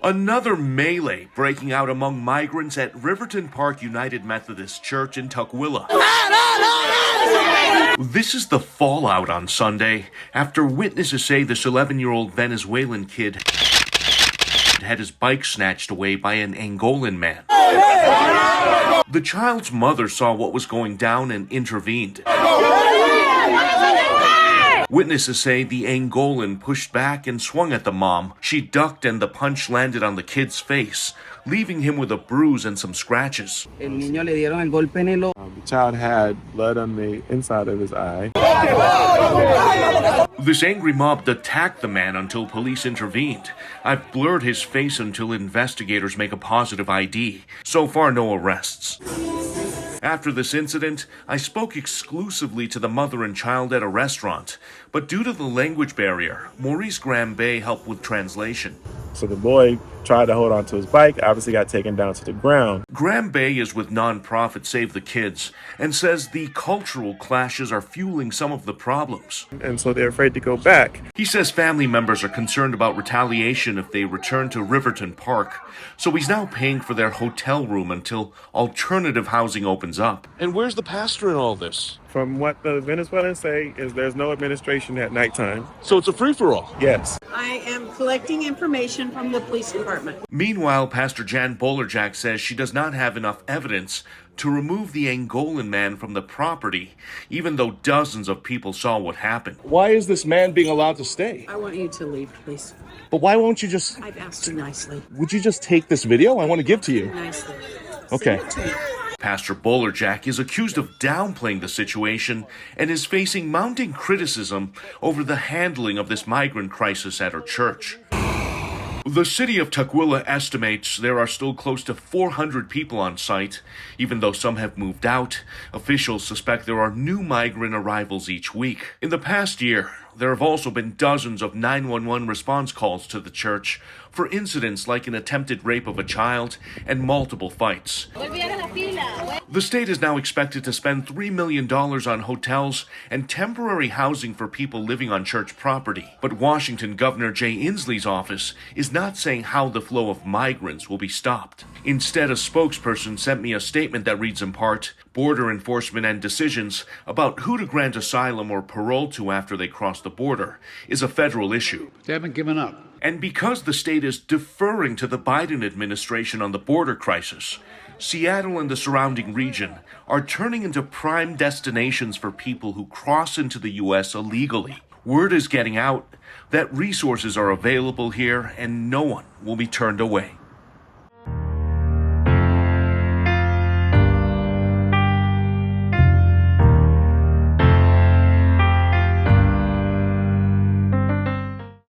Another melee breaking out among migrants at Riverton Park United Methodist Church in Tukwila. This is the fallout on Sunday after witnesses say this 11-year-old Venezuelan kid had his bike snatched away by an Angolan man. The child's mother saw what was going down and intervened. Witnesses say the Angolan pushed back and swung at the mom. She ducked and the punch landed on the kid's face, leaving him with a bruise and some scratches. The child had blood on the inside of his eye. This angry mob attacked the man until police intervened. I've blurred his face until investigators make a positive ID. So far, no arrests. After this incident, I spoke exclusively to the mother and child at a restaurant, but due to the language barrier, Maurice Grambe helped with translation. So the boy tried to hold on to his bike, obviously got taken down to the ground. Grambe is with nonprofit Save the Kids and says the cultural clashes are fueling some of the problems. And so they're afraid to go back. He says family members are concerned about retaliation if they return to Riverton Park, so he's now paying for their hotel room until alternative housing opens up. And where's the pastor in all this? From what the Venezuelans say is there's no administration at nighttime. So it's a free-for-all? Yes. I am collecting information from the police department. Meanwhile, Pastor Jan Bolerjack says she does not have enough evidence to remove the Angolan man from the property, even though dozens of people saw what happened. Why is this man being allowed to stay? I want you to leave, please. But why won't you just... I've asked you nicely. Would you just take this video? I want to give to you. Nicely. Okay. Send it to me. Pastor Bolerjack is accused of downplaying the situation and is facing mounting criticism over the handling of this migrant crisis at her church. The city of Tukwila estimates there are still close to 400 people on site. Even though some have moved out, officials suspect there are new migrant arrivals each week. In the past year, there have also been dozens of 911 response calls to the church for incidents like an attempted rape of a child and multiple fights. The state is now expected to spend $3 million on hotels and temporary housing for people living on church property. But Washington Governor Jay Inslee's office is not saying how the flow of migrants will be stopped. Instead, a spokesperson sent me a statement that reads in part, border enforcement and decisions about who to grant asylum or parole to after they cross the border is a federal issue. They haven't given up. And because the state is deferring to the Biden administration on the border crisis, Seattle and the surrounding region are turning into prime destinations for people who cross into the U.S. illegally. Word is getting out that resources are available here and no one will be turned away.